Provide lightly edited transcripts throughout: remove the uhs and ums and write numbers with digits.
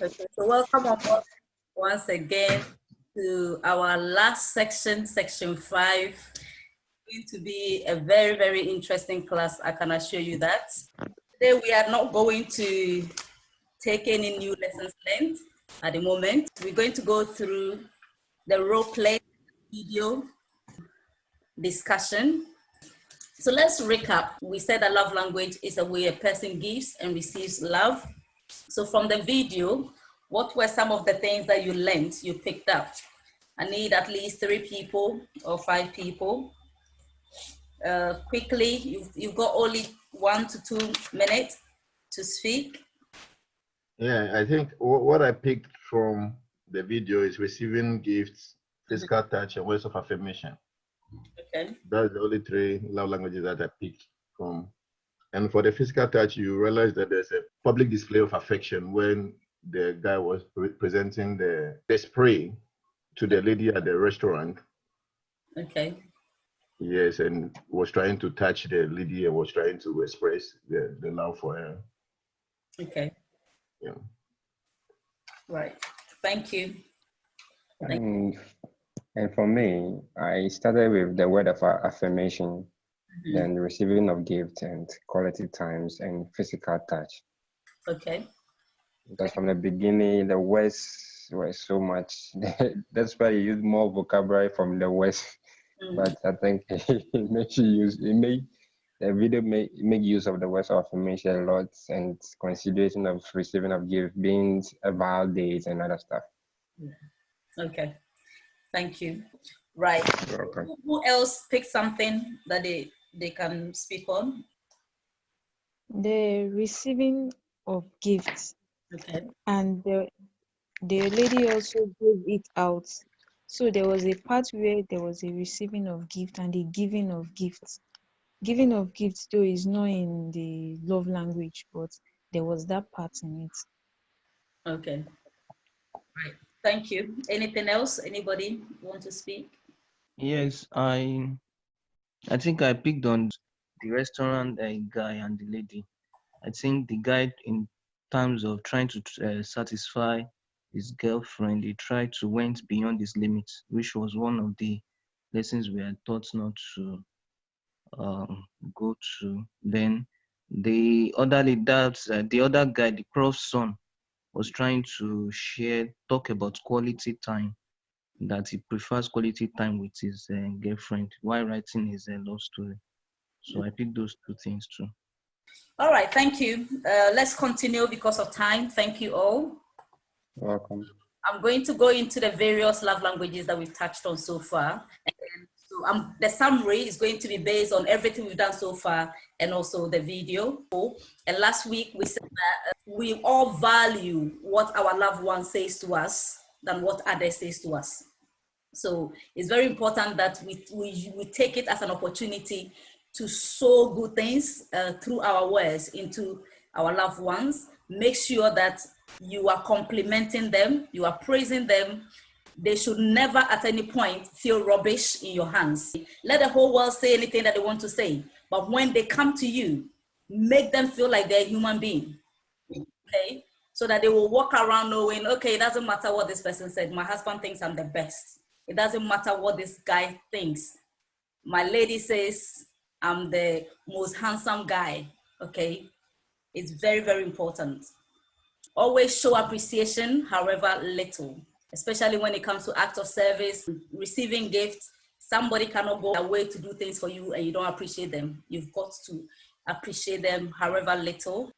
Okay, so welcome on board once again to our last section, section 5. It's going to be a very, very interesting class, I can assure you that. Today we are not going to take any new lessons learned at the moment. We're going to go through the role play video discussion. So let's recap. We said that love language is a way a person gives and receives love. So from the video, what were some of the things that you learned, you picked up? I need at least 3 people or 5 people. Quickly, you've got only 1 to 2 minutes to speak. Yeah, I think what I picked from the video is receiving gifts, physical touch, and words of affirmation. Okay. That's the only 3 love languages that I picked from. And for the physical touch, you realize that there's a public display of affection when the guy was presenting the spray to the lady at the restaurant. Okay. Yes, and was trying to touch the lady and was trying to express the love for her. Okay. Yeah. Right. Thank you. And for me, I started with the word of affirmation, then receiving of gifts and quality times and physical touch. Okay. Because from the beginning, the words were so much. That's why you use more vocabulary from the West. But I think it makes you use the video make use of the words of affirmation a lot and consideration of receiving of gift, being about dates and other stuff. Okay. Thank you. Right. Okay. Who else picked something that they can speak on? The receiving of gifts. Okay. And the lady also gave it out. So there was a part where there was a receiving of gift and the giving of gifts. Giving of gifts, though, is not in the love language, but there was that part in it. Okay. Right. Thank you. Anything else? Anybody want to speak? Yes, I think I picked on the restaurant guy and the lady. I think the guy, in terms of trying to satisfy his girlfriend, he tried to went beyond his limits, which was one of the lessons we are taught not to go to. Then the other the other guy, the prof's son, was trying to talk about quality time, that he prefers quality time with his girlfriend while writing his love story. So I picked those 2 things too. All right, thank you. Let's continue because of time. Thank you all. Welcome. I'm going to go into the various love languages that we've touched on so far. And so the summary is going to be based on everything we've done so far and also the video. And last week we said that we all value what our loved one says to us than what others says to us. So it's very important that we take it as an opportunity to sow good things through our words into our loved ones. Make sure that you are complimenting them, you are praising them. They should never at any point feel rubbish in your hands. Let the whole world say anything that they want to say, but when they come to you, make them feel like they're a human being, okay? So that they will walk around knowing, okay, it doesn't matter what this person said. My husband thinks I'm the best. It doesn't matter what this guy thinks. My lady says I'm the most handsome guy, okay? It's very, very important. Always show appreciation, however little, especially when it comes to acts of service, receiving gifts. Somebody cannot go away to do things for you and you don't appreciate them. You've got to appreciate them, however little.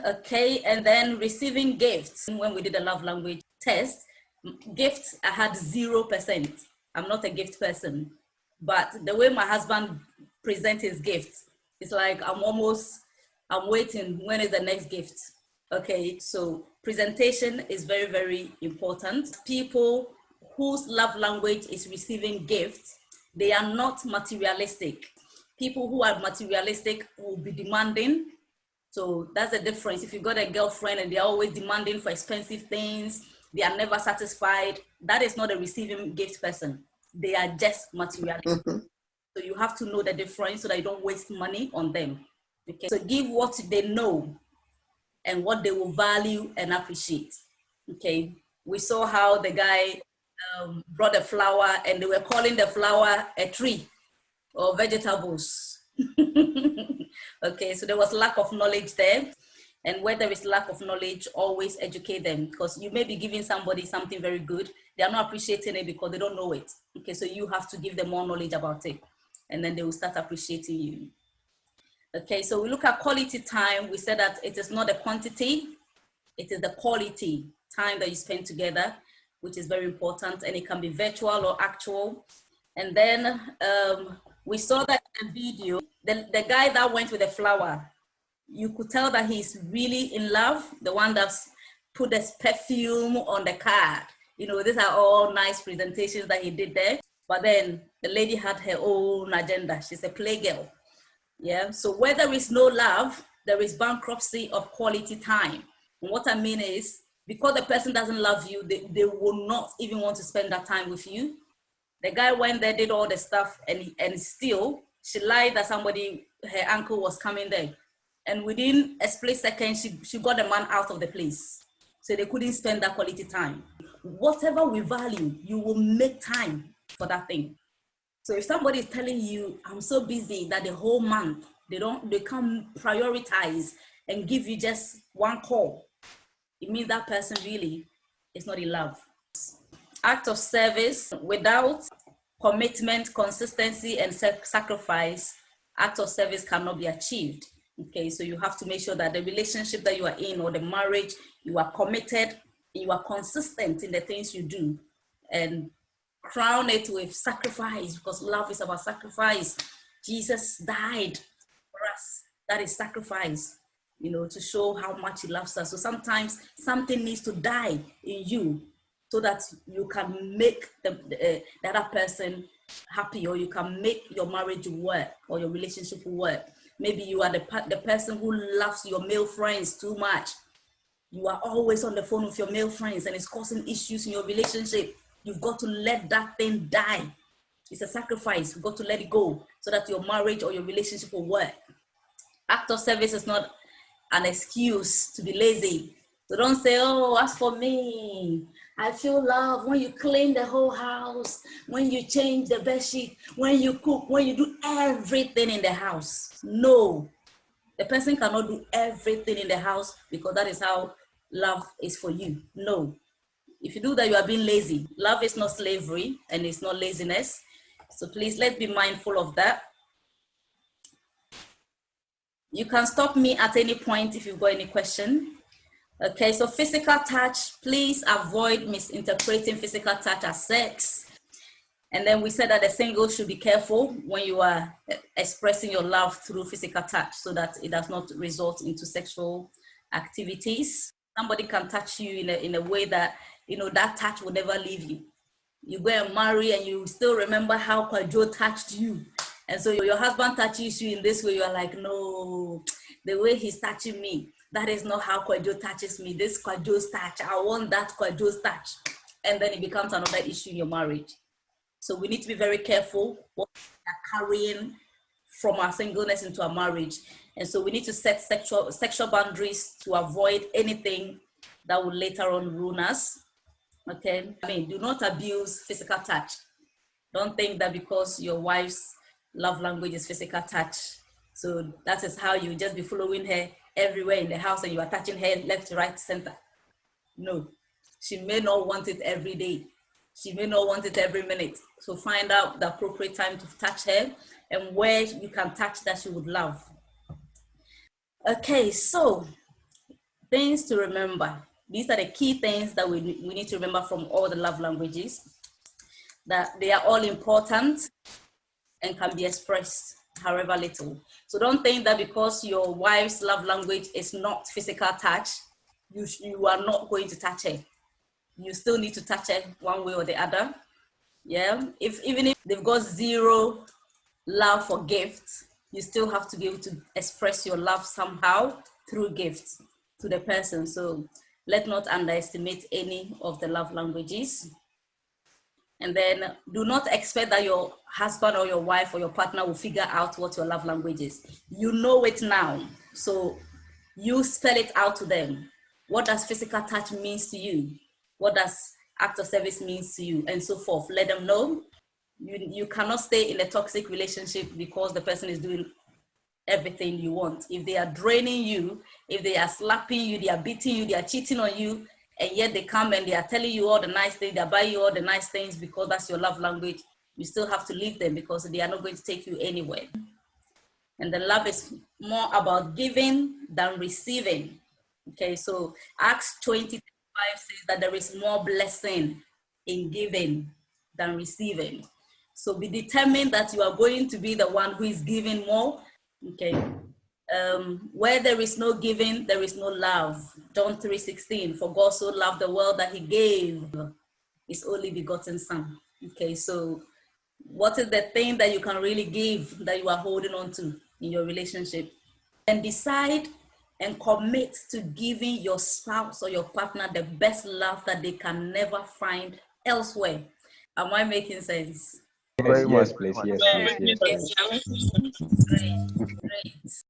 Okay, and then receiving gifts. When we did the love language test, gifts, I had 0%. I'm not a gift person, but the way my husband presents his gifts, it's like I'm waiting, when is the next gift? Okay, so presentation is very, very important. People whose love language is receiving gifts, they are not materialistic. People who are materialistic will be demanding. So that's the difference. If you got a girlfriend and they're always demanding for expensive things, they are never satisfied, that is not a receiving gift person. They are just materialistic. So you have to know the difference so that you don't waste money on them. Okay, so give what they know and what they will value and appreciate. Okay, we saw how the guy brought a flower and they were calling the flower a tree or vegetables. Okay, so there was lack of knowledge there. And where there is lack of knowledge, always educate them, because you may be giving somebody something very good. They are not appreciating it because they don't know it. Okay, so you have to give them more knowledge about it, and then they will start appreciating you. Okay, so we look at quality time. We said that it is not the quantity, it is the quality time that you spend together, which is very important, and it can be virtual or actual. And then we saw that in the video, the guy that went with the flower, you could tell that he's really in love, the one that's put this perfume on the card. You know, these are all nice presentations that he did there. But then the lady had her own agenda. She's a playgirl. Yeah, so where there is no love, there is bankruptcy of quality time. And what I mean is, because the person doesn't love you, they will not even want to spend that time with you. The guy went there, did all the stuff, and still, she lied that somebody, her uncle was coming there. And within a split second, she got the man out of the place. So they couldn't spend that quality time. Whatever we value, you will make time for that thing. So if somebody is telling you, I'm so busy that the whole month, they can't prioritize and give you just one call, it means that person really is not in love. Act of service without commitment, consistency, and sacrifice, act of service cannot be achieved. Okay, so you have to make sure that the relationship that you are in or the marriage, you are committed, you are consistent in the things you do, and crown it with sacrifice, because love is about sacrifice. Jesus died for us. That is sacrifice, you know, to show how much he loves us. So sometimes something needs to die in you so that you can make the other person happy, or you can make your marriage work or your relationship work. Maybe you are the person who loves your male friends too much. You are always on the phone with your male friends and it's causing issues in your relationship. You've got to let that thing die. It's a sacrifice. You've got to let it go so that your marriage or your relationship will work. Act of service is not an excuse to be lazy. So don't say, oh, as for me, I feel love when you clean the whole house, when you change the bed sheet, when you cook, when you do everything in the house. No, the person cannot do everything in the house because that is how love is for you. No, if you do that, you are being lazy. Love is not slavery and it's not laziness. So please, let's be mindful of that. You can stop me at any point if you've got any question. Okay, so physical touch, please avoid misinterpreting physical touch as sex. And then we said that the single should be careful when you are expressing your love through physical touch so that it does not result into sexual activities. Somebody can touch you in a way that, you know, that touch will never leave you. You go and marry and you still remember how Kwajo touched you. And so your husband touches you in this way, you're like, no, the way he's touching me, that is not how Kwajo touches me. This Kwajo's touch, I want that Kwajo's touch. And then it becomes another issue in your marriage. So we need to be very careful what we are carrying from our singleness into our marriage. And so we need to set sexual boundaries to avoid anything that will later on ruin us. Okay, I mean, do not abuse physical touch. Don't think that because your wife's love language is physical touch, so that is how you just be following her everywhere in the house and you are touching her left, right, center. No, she may not want it every day. She may not want it every minute. So find out the appropriate time to touch her and where you can touch that she would love. Okay, so things to remember. These are the key things that we need to remember from all the love languages, that they are all important and can be expressed however little. So don't think that because your wife's love language is not physical touch, you are not going to touch her. You still need to touch her one way or the other. Yeah, even if they've got zero love for gifts, you still have to be able to express your love somehow through gifts to the person. So let's not underestimate any of the love languages. And then do not expect that your husband or your wife or your partner will figure out what your love language is. You know it now, so you spell it out to them. What does physical touch means to you? What does act of service means to you? And so forth. Let them know. You cannot stay in a toxic relationship because the person is doing everything you want. If they are draining you, if they are slapping you, they are beating you, they are cheating on you, and yet they come and they are telling you all the nice things, they are buying you all the nice things because that's your love language, you still have to leave them because they are not going to take you anywhere. And the love is more about giving than receiving. Okay, so Acts 20:5 says that there is more blessing in giving than receiving. So be determined that you are going to be the one who is giving more. Okay. Where there is no giving, there is no love. John 3:16, for God so loved the world that he gave his only begotten son. Okay, so what is the thing that you can really give that you are holding on to in your relationship? And decide and commit to giving your spouse or your partner the best love that they can never find elsewhere. Am I making sense? Yes, yes, please. Yes, please. Yes, please. Great, great.